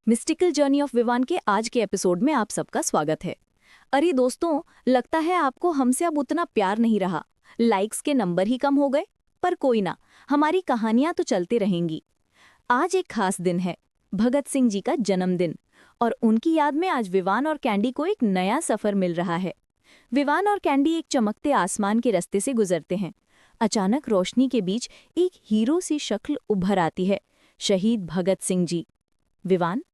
Mystical journey of Vivaan के आज के एपिसोड में आप सबका स्वागत है। अरे दोस्तों, लगता है आपको हमसे अब उतना प्यार नहीं रहा, लाइक्स के नंबर ही कम हो गए। पर कोई ना, हमारी कहानियां तो चलती रहेंगी। आज एक खास दिन है, भगत सिंह जी का जन्मदिन, और उनकी याद में आज विवान और कैंडी को एक नया सफर मिल रहा है। विवान और कैंडी एक चमकते आसमान के रास्ते से गुजरते हैं। अचानक रोशनी के बीच एक हीरो सी शक्ल उभर आती है, शहीद भगत सिंह जी। विवान,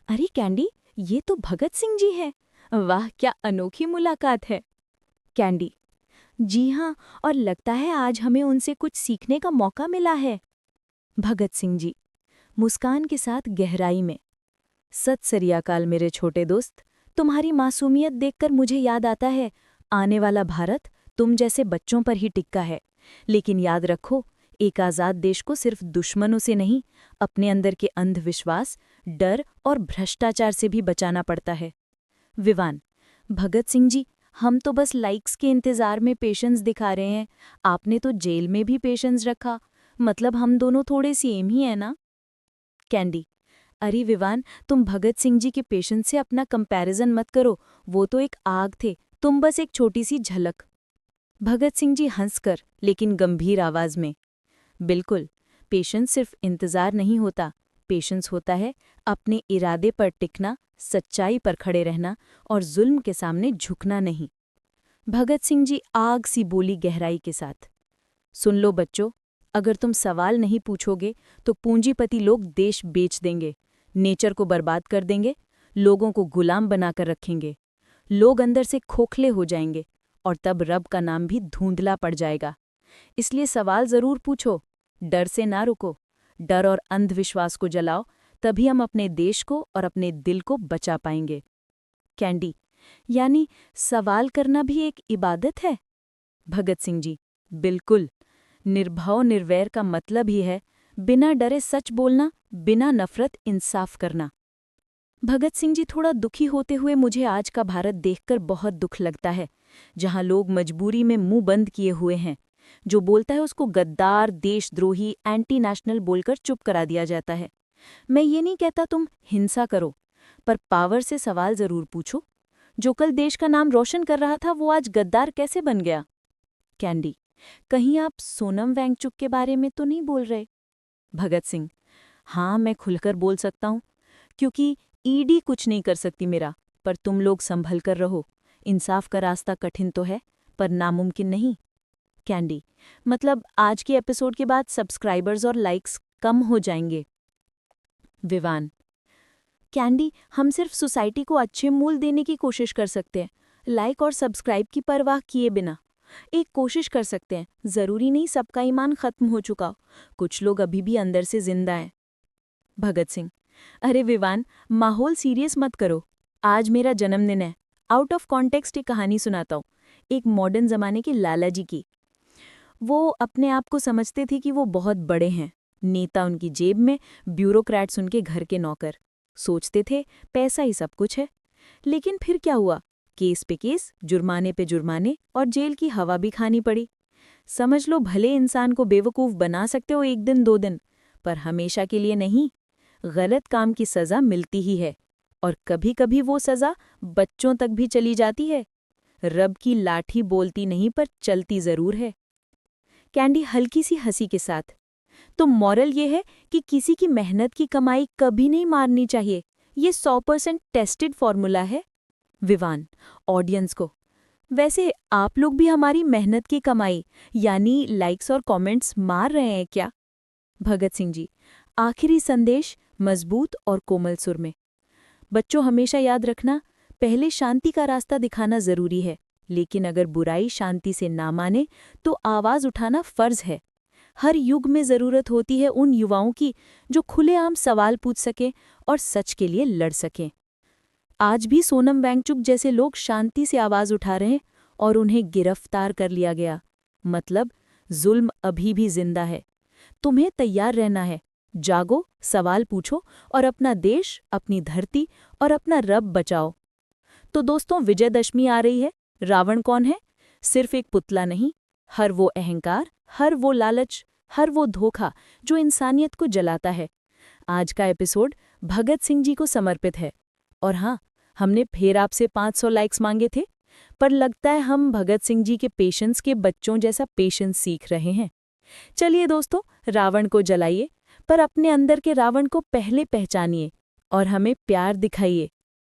अरे कैंडी, ये तो भगत सिंह जी हैं। वाह, क्या अनोखी मुलाकात है। कैंडी, जी हाँ, और लगता है आज हमें उनसे कुछ सीखने का मौका मिला है। भगत सिंह जी, मुस्कान के साथ गहराई में, सत श्री अकाल मेरे छोटे दोस्त। तुम्हारी मासूमियत देखकर मुझे याद आता है, आने वाला भारत तुम जैसे बच्चों पर ही टिका है। लेकिन याद रखो, एक आज़ाद देश को सिर्फ दुश्मनों से नहीं, अपने अंदर के अंधविश्वास, डर और भ्रष्टाचार से भी बचाना पड़ता है। विवान, भगत सिंह जी, हम तो बस लाइक्स के इंतजार में पेशेंस दिखा रहे हैं। आपने तो जेल में भी पेशेंस रखा, मतलब हम दोनों थोड़े सेम ही हैं ना। कैंडी, अरे विवान, तुम भगत सिंह जी के पेशेंस से अपना कंपैरिजन मत करो। वो तो एक आग थे, तुम बस एक छोटी सी झलक। भगत सिंह जी हंसकर लेकिन गंभीर आवाज में, बिल्कुल, पेशेंस सिर्फ इंतजार नहीं होता। पेशेंस होता है अपने इरादे पर टिकना, सच्चाई पर खड़े रहना और जुल्म के सामने झुकना नहीं। भगत सिंह जी आग सी बोली गहराई के साथ, सुन लो बच्चों, अगर तुम सवाल नहीं पूछोगे तो पूंजीपति लोग देश बेच देंगे, नेचर को बर्बाद कर देंगे, लोगों को गुलाम बनाकर रखेंगे। लोग अंदर से खोखले हो जाएंगे और तब रब का नाम भी धुंधला पड़ जाएगा। इसलिए सवाल जरूर पूछो, डर से ना रुको। डर और अंधविश्वास को जलाओ, तभी हम अपने देश को और अपने दिल को बचा पाएंगे। कैंडी, यानी सवाल करना भी एक इबादत है। भगत सिंह जी, बिल्कुल। निर्भय निर्वैर का मतलब ही है बिना डरे सच बोलना, बिना नफरत इंसाफ करना। भगत सिंह जी, थोड़ा दुखी होते हुए, मुझे आज का भारत देखकर बहुत दुख लगता है, जहां लोग मजबूरी में मुंह बंद किए हुए हैं। जो बोलता है उसको गद्दार, देशद्रोही, एंटी नेशनल बोलकर चुप करा दिया जाता है। मैं ये नहीं कहता तुम हिंसा करो, पर पावर से सवाल जरूर पूछो। जो कल देश का नाम रोशन कर रहा था, वो आज गद्दार कैसे बन गया। कैंडी, कहीं आप सोनम वांगचुक के बारे में तो नहीं बोल रहे। भगत सिंह, हाँ, मैं खुलकर बोल सकता हूँ, क्योंकि ईडी कुछ नहीं कर सकती मेरा, पर तुम लोग संभल कर रहो। इंसाफ का रास्ता कठिन तो है, पर नामुमकिन नहीं। कैंडी, मतलब आज के एपिसोड के बाद सब्सक्राइबर्स और लाइक्स कम हो जाएंगे। विवान, कैंडी, हम सिर्फ सोसाइटी को अच्छे मूल्य देने की कोशिश कर सकते हैं, लाइक और सब्सक्राइब की परवाह किए बिना। एक कोशिश कर सकते हैं, जरूरी नहीं सबका ईमान खत्म हो चुका, कुछ लोग अभी भी अंदर से जिंदा हैं। भगत सिंह, अरे विवान, माहौल सीरियस मत करो। आज मेरा जन्मदिन है। आउट ऑफ कॉन्टेक्स्ट एक कहानी सुनाता हूँ, एक मॉडर्न जमाने के लाला जी की। वो अपने आप को समझते थे कि वो बहुत बड़े हैं, नेता उनकी जेब में, ब्यूरोक्रेट्स उनके घर के नौकर। सोचते थे पैसा ही सब कुछ है। लेकिन फिर क्या हुआ, केस पे केस, जुर्माने पे जुर्माने और जेल की हवा भी खानी पड़ी। समझ लो, भले इंसान को बेवकूफ़ बना सकते हो एक दिन दो दिन, पर हमेशा के लिए नहीं। गलत काम की सज़ा मिलती ही है, और कभी कभी वो सज़ा बच्चों तक भी चली जाती है। रब की लाठी बोलती नहीं, पर चलती ज़रूर है। कैंडी हल्की सी हंसी के साथ, तो मॉरल ये है कि किसी की मेहनत की कमाई कभी नहीं मारनी चाहिए। ये 100% टेस्टेड फॉर्मूला है। विवान, ऑडियंस को, वैसे आप लोग भी हमारी मेहनत की कमाई यानी लाइक्स और कमेंट्स मार रहे हैं क्या। भगत सिंह जी, आखिरी संदेश मजबूत और कोमल सुर में, बच्चों हमेशा याद रखना, पहले शांति का रास्ता दिखाना जरूरी है, लेकिन अगर बुराई शांति से ना माने तो आवाज उठाना फर्ज है। हर युग में जरूरत होती है उन युवाओं की जो खुलेआम सवाल पूछ सकें और सच के लिए लड़ सकें। आज भी सोनम वांगचुक जैसे लोग शांति से आवाज उठा रहे हैं और उन्हें गिरफ्तार कर लिया गया, मतलब जुल्म अभी भी जिंदा है। तुम्हें तैयार रहना है, जागो, सवाल पूछो और अपना देश, अपनी धरती और अपना रब बचाओ। तो दोस्तों, विजयदशमी आ रही है। रावण कौन है? सिर्फ एक पुतला नहीं, हर वो अहंकार, हर वो लालच, हर वो धोखा जो इंसानियत को जलाता है। आज का एपिसोड भगत सिंह जी को समर्पित है। और हाँ, हमने फिर आपसे 500 लाइक्स मांगे थे, पर लगता है हम भगत सिंह जी के पेशेंस के बच्चों जैसा पेशेंस सीख रहे हैं। चलिए दोस्तों, रावण को जलाइए, पर अपने अंदर के रावण को पहले पहचानिए और हमें प्यार दिखाइए।